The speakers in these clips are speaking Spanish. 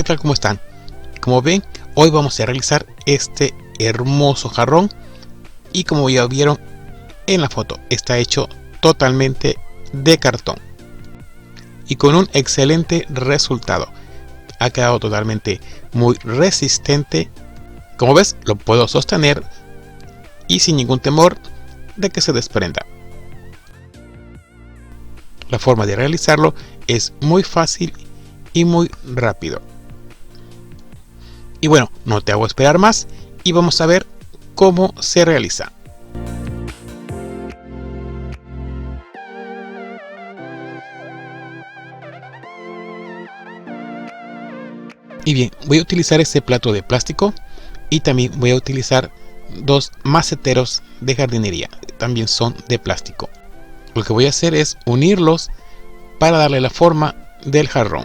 tal? ¿Cómo están? Como ven, hoy vamos a realizar este hermoso jarrón y como ya vieron en la foto, está hecho totalmente de cartón y con un excelente resultado. Ha quedado totalmente muy resistente. Como ves, lo puedo sostener y sin ningún temor de que se desprenda. La forma de realizarlo es muy fácil y muy rápido. Y bueno, no te hago esperar más y vamos a ver cómo se realiza. Y bien, voy a utilizar este plato de plástico y también voy a utilizar dos maceteros de jardinería, también son de plástico. Lo que voy a hacer es unirlos para darle la forma del jarrón.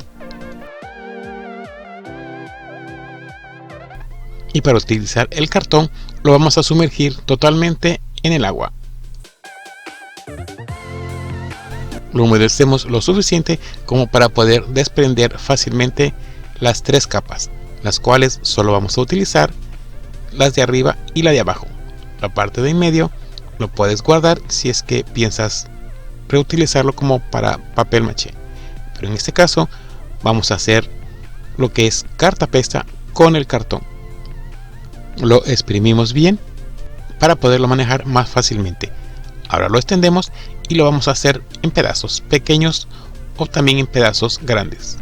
Y para utilizar el cartón lo vamos a sumergir totalmente en el agua. Lo humedecemos lo suficiente como para poder desprender fácilmente las tres capas, las cuales solo vamos a utilizar las de arriba y la de abajo. La parte de en medio lo puedes guardar si es que piensas reutilizarlo como para papel maché, pero en este caso vamos a hacer lo que es cartapesta con el cartón. Lo exprimimos bien para poderlo manejar más fácilmente. Ahora lo extendemos y lo vamos a hacer en pedazos pequeños o también en pedazos grandes.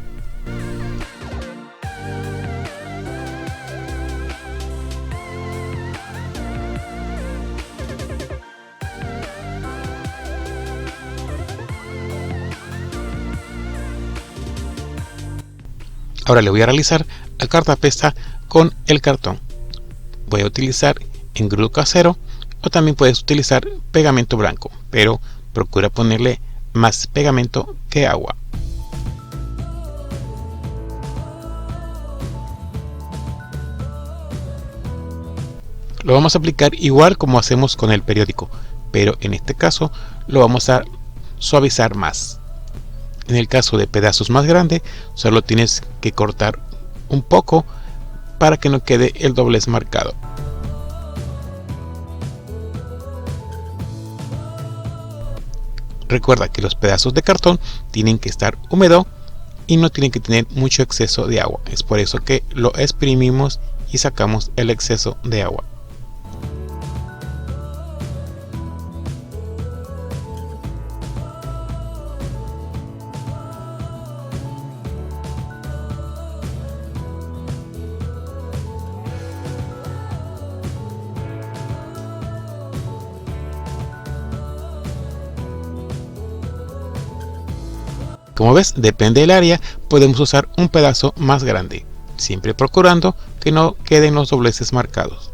Ahora le voy a realizar la cartapesta con el cartón. Voy a utilizar engrudo casero o también puedes utilizar pegamento blanco, pero procura ponerle más pegamento que agua. Lo vamos a aplicar igual como hacemos con el periódico, pero en este caso lo vamos a suavizar más. En el caso de pedazos más grandes, solo tienes que cortar un poco para que no quede el doblez marcado. Recuerda que los pedazos de cartón tienen que estar húmedos y no tienen que tener mucho exceso de agua. Es por eso que lo exprimimos y sacamos el exceso de agua. Como ves, depende del área, podemos usar un pedazo más grande, siempre procurando que no queden los dobleces marcados.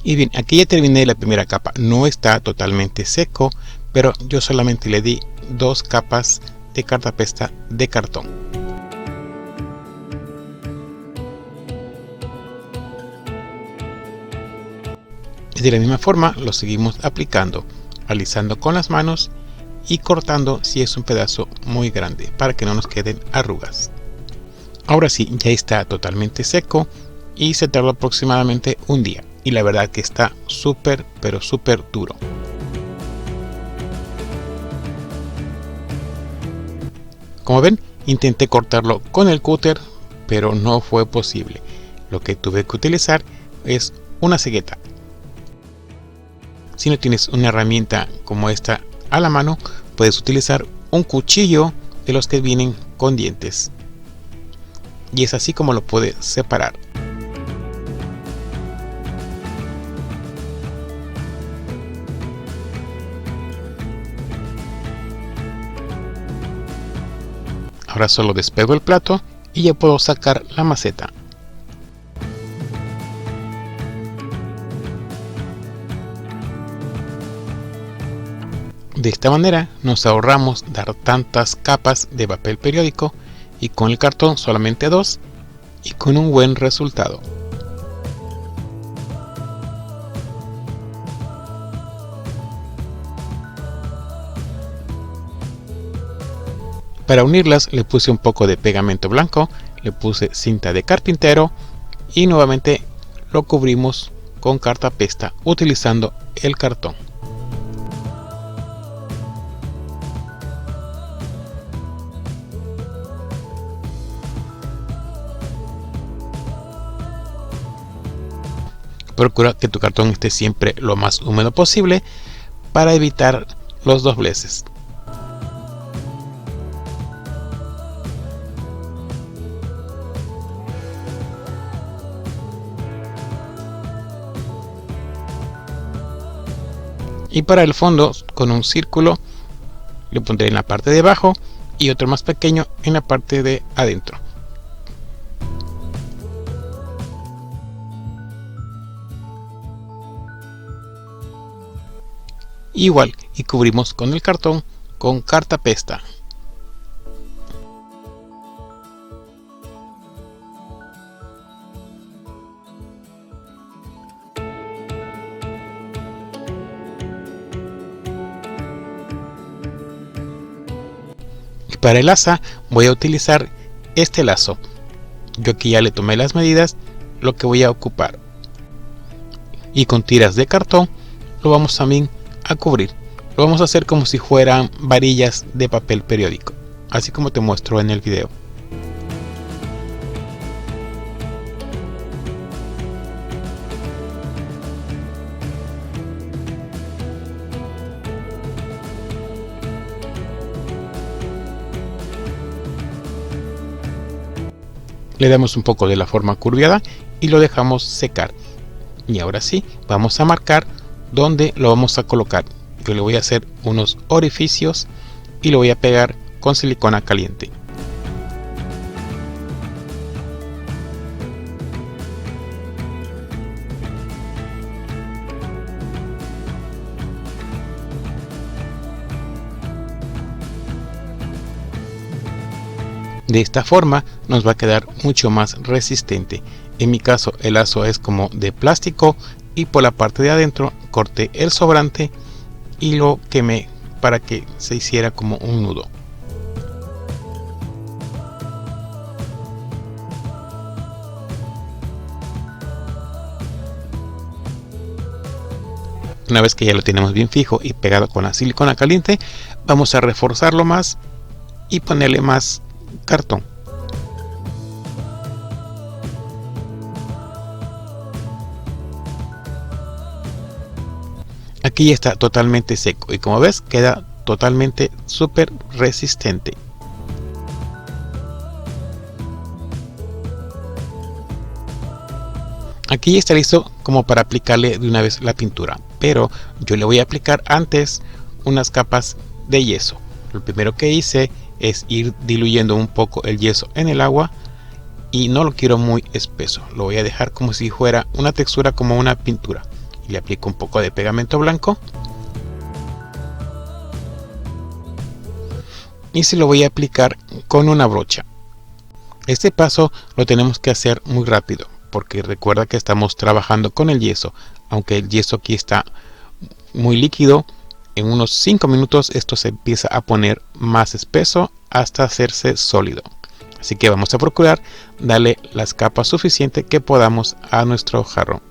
Y bien, aquí ya terminé la primera capa, no está totalmente seco, pero yo solamente le di dos capas de cartapesta de cartón. De la misma forma lo seguimos aplicando, alisando con las manos y cortando si es un pedazo muy grande para que no nos queden arrugas. Ahora sí, ya está totalmente seco y se tardó aproximadamente un día y la verdad que está súper pero súper duro. Como ven, intenté cortarlo con el cúter pero no fue posible. Lo que tuve que utilizar es una cegueta. Si no tienes una herramienta como esta a la mano, puedes utilizar un cuchillo de los que vienen con dientes. Y es así como lo puedes separar. Ahora solo despego el plato y ya puedo sacar la maceta. De esta manera nos ahorramos dar tantas capas de papel periódico y con el cartón solamente dos y con un buen resultado. Para unirlas le puse un poco de pegamento blanco, le puse cinta de carpintero y nuevamente lo cubrimos con cartapesta utilizando el cartón. Procura que tu cartón esté siempre lo más húmedo posible para evitar los dobleces. Y para el fondo, con un círculo, le pondré en la parte de abajo y otro más pequeño en la parte de adentro. Igual, y cubrimos con el cartón con cartapesta. Y para el asa voy a utilizar este lazo. Yo aquí ya le tomé las medidas, lo que voy a ocupar. Y con tiras de cartón lo vamos también a cubrir. Lo vamos a hacer como si fueran varillas de papel periódico, así como te muestro en el video. Le damos un poco de la forma curviada y lo dejamos secar. Y ahora sí, vamos a marcar dónde lo vamos a colocar. Yo le voy a hacer unos orificios y lo voy a pegar con silicona caliente. De esta forma nos va a quedar mucho más resistente. En mi caso el lazo es como de plástico y por la parte de adentro corté el sobrante y lo quemé para que se hiciera como un nudo. Una vez que ya lo tenemos bien fijo y pegado con la silicona caliente, vamos a reforzarlo más y ponerle más cartón. Aquí ya está totalmente seco y como ves queda totalmente súper resistente. Aquí ya está listo como para aplicarle de una vez la pintura, pero yo le voy a aplicar antes unas capas de yeso. Lo primero que hice es ir diluyendo un poco el yeso en el agua y no lo quiero muy espeso, lo voy a dejar como si fuera una textura como una pintura. Le aplico un poco de pegamento blanco y se lo voy a aplicar con una brocha. Este paso lo tenemos que hacer muy rápido porque recuerda que estamos trabajando con el yeso. Aunque el yeso aquí está muy líquido, en unos 5 minutos esto se empieza a poner más espeso hasta hacerse sólido. Así que vamos a procurar darle las capas suficientes que podamos a nuestro jarrón.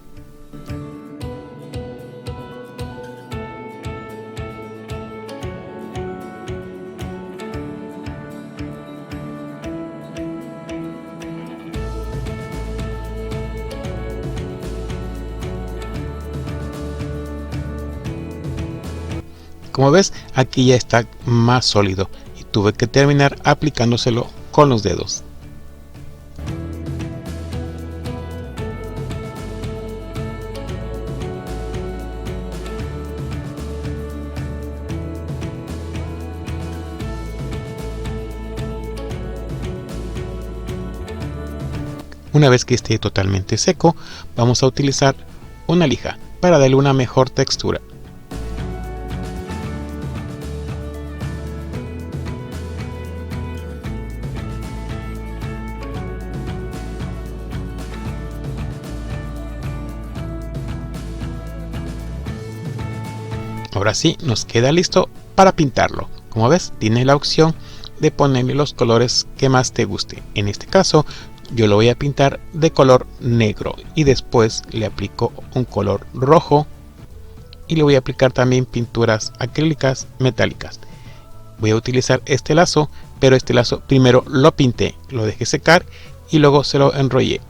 Como ves, aquí ya está más sólido y tuve que terminar aplicándoselo con los dedos. Una vez que esté totalmente seco, vamos a utilizar una lija para darle una mejor textura. Ahora sí nos queda listo para pintarlo. Como ves, tiene la opción de ponerle los colores que más te guste. En este caso yo lo voy a pintar de color negro y después le aplico un color rojo y le voy a aplicar también pinturas acrílicas metálicas. Voy a utilizar este lazo, pero este lazo primero lo pinté, lo dejé secar y luego se lo enrollé.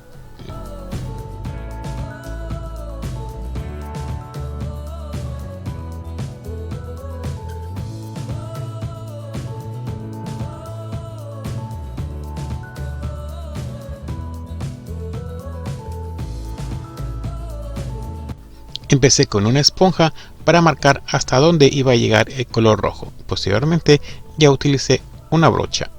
Empecé con una esponja para marcar hasta dónde iba a llegar el color rojo. Posteriormente ya utilicé una brocha.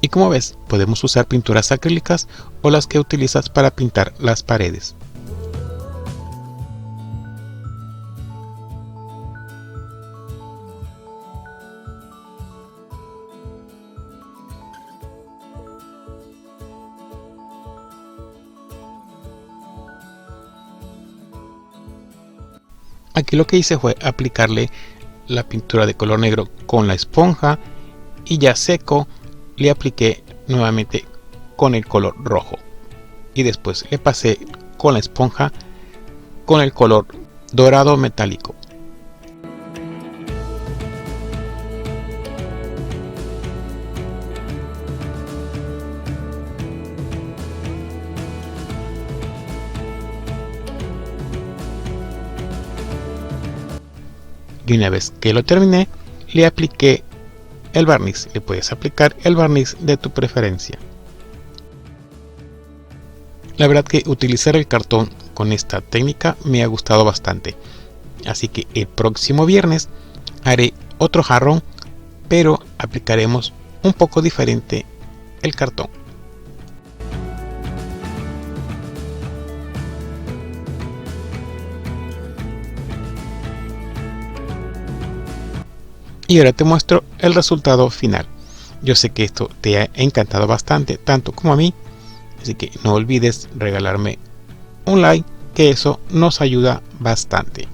Y como ves, podemos usar pinturas acrílicas o las que utilizas para pintar las paredes. Aquí lo que hice fue aplicarle la pintura de color negro con la esponja y ya seco le apliqué nuevamente con el color rojo y después le pasé con la esponja con el color dorado metálico. Y una vez que lo terminé, le apliqué el barniz. Le puedes aplicar el barniz de tu preferencia. La verdad que utilizar el cartón con esta técnica me ha gustado bastante. Así que el próximo viernes haré otro jarrón, pero aplicaremos un poco diferente el cartón. Y ahora te muestro el resultado final. Yo sé que esto te ha encantado bastante, tanto como a mí. Así que no olvides regalarme un like, que eso nos ayuda bastante.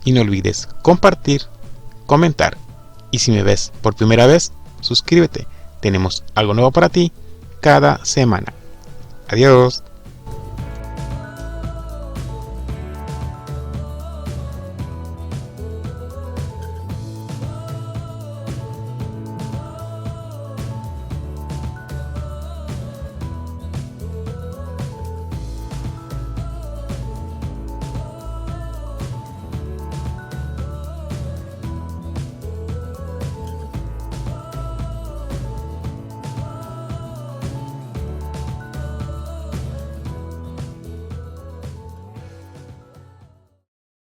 Y no olvides compartir, comentar. Y si me ves por primera vez, suscríbete. Tenemos algo nuevo para ti cada semana. Adiós.